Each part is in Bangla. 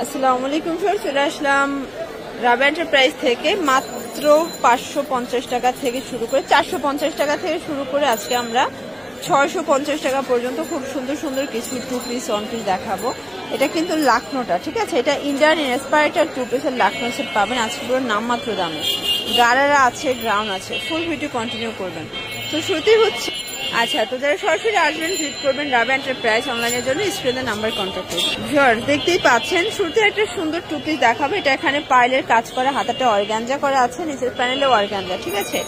আসসালামু আলাইকুম স্যার, চলে আসলাম রাবিয়া এন্টারপ্রাইজ থেকে। মাত্র 550 টাকা থেকে শুরু করে 450 টাকা থেকে শুরু করে আজকে আমরা 650 টাকা পর্যন্ত খুব সুন্দর সুন্দর কিছু টু পিস ওয়ান পিস দেখাবো। এটা কিন্তু লাখনোটা, ঠিক আছে? এটা ইন্ডিয়ান ইন্সপায়ার্ড টু পিসের লাখনো সেট পাবেন আজকে পুরো নামমাত্র দামে। গারারা আছে, গ্রাউন্ড আছে, ফুল ভিডিও কন্টিনিউ করবেন। তো শুরুতেই হচ্ছে আচ্ছা, তো যারা সরাসরি আসবেন ভিজিট করবেন রাবিয়া এন্টারপ্রাইজ অনলাইনের জন্য স্ক্রিনে নাম্বার কন্ট্যাক্ট করবেন। ভিউয়ার্স দেখতেই পাচ্ছেন শুরুতে একটা সুন্দর টু পিস দেখাবো। এটা এখানে পাইলের কাজ করা, হাতাটা অর্গানজা করা আছে, নিচের প্যানেলে অর্গানজা, ঠিক আছে?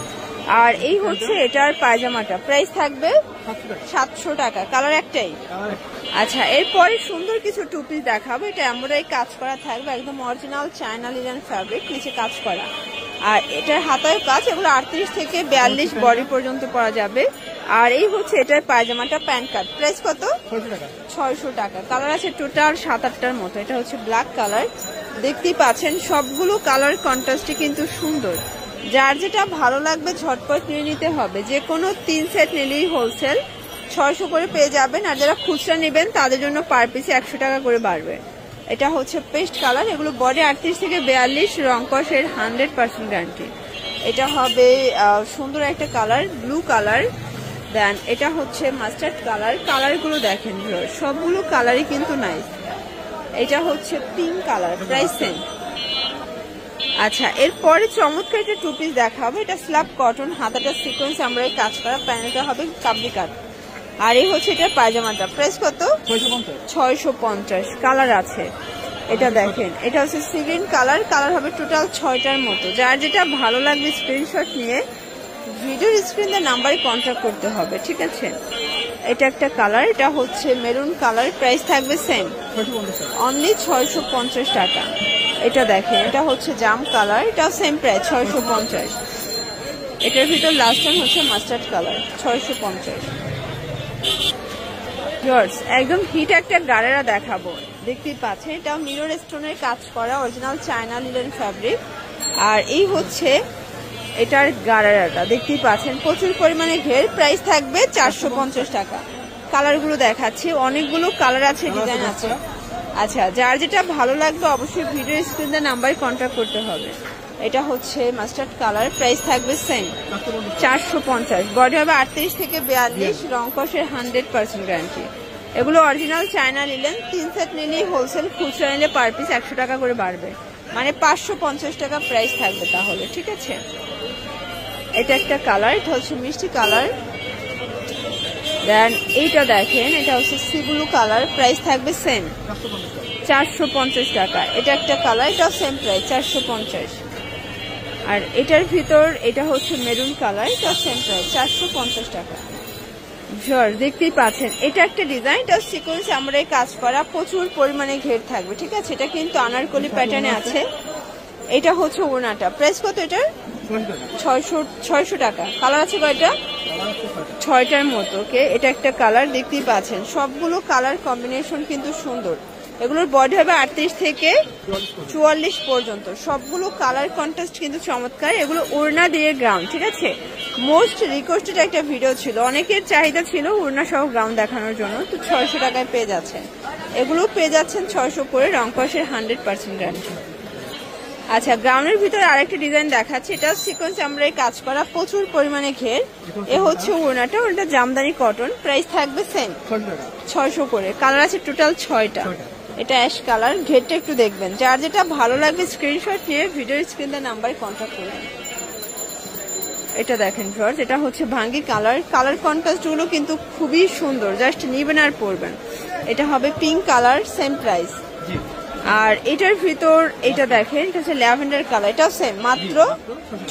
আর এই হচ্ছে এটার পায়জামাটা, প্রাইস থাকবে 700 টাকা। কালার একটাই। আচ্ছা, এরপরে সুন্দর কিছু টু পিস দেখাবো। এটা এমব্রয়ডারি কাজ করা থাকবে, একদম অরিজিনাল চায়না লিনেন ফ্যাব্রিক, নিচে কাজ করা। আর এটার হাতায় কাজ, এগুলো 38 থেকে 42 বডি পর্যন্ত পরা যাবে। আর এই হচ্ছে এটার পায়জামাটা, প্যান্ট কাট, প্রাইস কত? 600 টাকা। কালার আছে টোটাল 7-8টার মতো। এটা হচ্ছে ব্ল্যাক কালার, দেখতেই পাচ্ছেন সবগুলো কালার কন্ট্রাস্টে কিন্তু সুন্দর। যার যেটা ভালো লাগবে ঝটপট নিয়ে নিতে হবে। যে কোনো 3 সেট নিলেই হোলসেল 600 করে পেয়ে যাবেন। আর যারা খুচরা নেবেন তাদের জন্য পার পিসে 100 টাকা করে বাড়বে। এটা হচ্ছে পেস্ট কালার, এগুলো বডি 38 থেকে 42, রং কষের 100% গ্যারান্টি। এটা হবে সুন্দর একটা কালার, ব্লু কালার। দেন এটা হচ্ছে মাস্টার্ড কালার। কালারগুলো দেখেন, সবগুলো কালারই কিন্তু নাইস। এটা হচ্ছে পিঙ্ক কালার, প্রাইস সেম। আচ্ছা, এরপরে চমৎকার একটা টু পিস দেখাবো। এটা স্ল্যাব কটন, হাতাটা সিকোয়েন্স আমরা কাজ করা, প্যানেলটা হবে কাবলি কাট। আর এই হচ্ছে এটা পায়জামাটা, প্রাইস কত? 650। কালার আছে, এটা দেখেন, এটা হচ্ছে সি গ্রিন কালার। কালার হবে টোটাল 6টার মতো। যার যেটা ভালো লাগবে স্ক্রিনশট নিয়ে ভিডিওর স্ক্রিনে নাম্বারে কন্ট্যাক্ট করতে হবে, ঠিক আছে? এটা একটা কালার, এটা হচ্ছে মেরুন কালার, প্রাইস থাকবে সেম, অনলি 650 টাকা। এটা দেখেন, এটা হচ্ছে জাম কালার, এটা সেম প্রাইস 650। এটার ভিতর লাস্ট টাইম হচ্ছে মাস্টার্ড কালার, 650। একদম হিট একটা গারারা দেখাবো, দেখতেই পাচ্ছেন। এটা মিরর স্টোনের কাজ করা, অরিজিনাল চায়না লিনেন ফ্যাব্রিক। আর এই হচ্ছে এটার গারারাটা, দেখতেই পাচ্ছেন প্রচুর পরিমাণে ঘের, প্রাইস থাকবে 450 টাকা। কালারগুলো দেখাচ্ছি, অনেকগুলো কালার আছে, ডিজাইন আছে। আচ্ছা, যার যেটা ভালো লাগবে অবশ্যই ভিডিও স্ক্রিনে নাম্বারে কন্ট্যাক্ট করতে হবে। এটা হচ্ছে মাস্টার্ড কালার, প্রাইস থাকবে সেম, 450। বডি হবে 38 থেকে 42, রং কষের 100% গ্যারান্টি। এগুলো অরিজিনাল চায়না নিলেন 3 সেট নিলেই হোলসেল, খুচরা নিলে পার পিস 100 টাকা করে বাড়বে, মানে 550 টাকা প্রাইস থাকবে তাহলে, ঠিক আছে? এটা একটা কালার, এটা হচ্ছে মিষ্টি কালার। দেন এইটা দেখেন, এটা হচ্ছে সি ব্লু কালার, প্রাইস থাকবে সেম, 450 টাকা। এটা একটা কালার, এটাও সেম প্রাইস, 450। আর এটার ভিতর এটা হচ্ছে মেরুন কালার, এটা সেম প্রাইস, 450 টাকা। দেখতেই পাচ্ছেন, এটা একটা ডিজাইন, এটা সিকোয়েন্স আমরা কাজ করা, প্রচুর পরিমাণে ঘের থাকবে, ঠিক আছে? এটা কিন্তু আনারকলি প্যাটার্নে আছে। এটা হচ্ছে ওড়নাটা, প্রাইস কত এটার? 600 টাকা। কালার আছে কয়টা? 6টার মতো। ওকে, এটা একটা কালার, দেখতেই পাচ্ছেন সবগুলো কালার কম্বিনেশন কিন্তু সুন্দর। এগুলোর বডি হবে 38 থেকে 44 পর্যন্ত। সবগুলো কালার কন্ট্রাস্ট কিন্তু চমৎকার। এগুলো ওড়না দিয়ে গ্রাউন্ড, ঠিক আছে? মোস্ট রিকোয়েস্টেড একটা ভিডিও ছিল, অনেকের চাহিদা ছিল ওড়না সহ গ্রাউন্ড দেখানোর জন্য, তো 600 টাকায় পেয়ে যাচ্ছেন। এগুলো পেয়ে যাচ্ছেন 600 করে, রং কষের 100% গ্যারান্টি। আচ্ছা, গ্রাউন্ডের ভিতরে আরেকটা ডিজাইন দেখাচ্ছি, এটা সিকোয়েন্স আমরা কাজ করা, প্রচুর পরিমাণে ঘের। এ হচ্ছে ওড়নাটা, ওটা জামদানি কটন, প্রাইস থাকবে সেম, 600 করে। কালার আছে টোটাল 6টা। এটা অ্যাশ কালার, ঘেরটা একটু দেখবেন। যার যেটা ভালো লাগবে স্ক্রিনশট নিয়ে ভিডিওর স্ক্রিনে নাম্বারে কন্ট্যাক্ট করবেন। এটা দেখেন ভিউয়ার্স, এটা হচ্ছে ভাঙ্গি কালার। কালার কন্ট্রাস্ট গুলো কিন্তু খুবই সুন্দর, জাস্ট নিবেন আর পরবেন। এটা হবে পিঙ্ক কালার, সেম প্রাইস। আর এটার ভিতর এটা দেখেন, এটা হচ্ছে ল্যাভেন্ডার কালার, এটাও সেম, মাত্র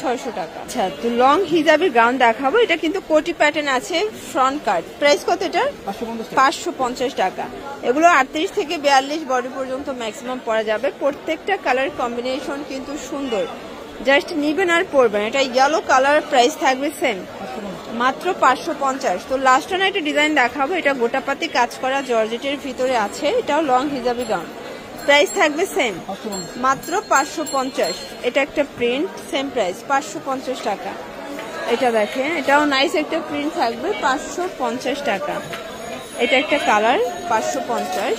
600 টাকা। আচ্ছা, তো লং হিজাবি গাউন দেখাবো। এটা কিন্তু কোটি প্যাটার্ন আছে, ফ্রন্ট কাট, প্রাইস কত এটা? 550 টাকা। এগুলো 38 থেকে 42 বডি পর্যন্ত ম্যাক্সিমাম পরা যাবে। প্রত্যেকটা কালার কম্বিনেশন কিন্তু সুন্দর, জাস্ট নিবেন আর পরবেন। এটা ইয়েলো কালার, প্রাইস থাকবে সেম, মাত্র 550। তো লাস্ট না একটা ডিজাইন দেখাবো, এটা গোটাপাতি কাজ করা জর্জেটের ভিতরে আছে, এটাও লং হিজাবি গাউন, প্রাইস থাকবে সেম, মাত্র 550। এটা একটা প্রিন্ট, সেম প্রাইস, 550 টাকা। এটা দেখেন, এটাও নাইস একটা প্রিন্ট থাকবে, 550 টাকা। এটা একটা কালার, 550।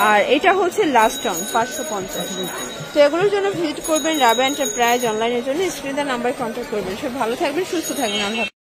আর এটা হচ্ছে লাস্ট অন 550। তো এগুলোর জন্য ভিজিট করবেন রাবেয়া এন্টারপ্রাইজ। অনলাইনের জন্য স্ক্রিনে নাম্বার কন্ট্যাক্ট করবেন। সব ভালো থাকবেন, সুস্থ থাকবেন।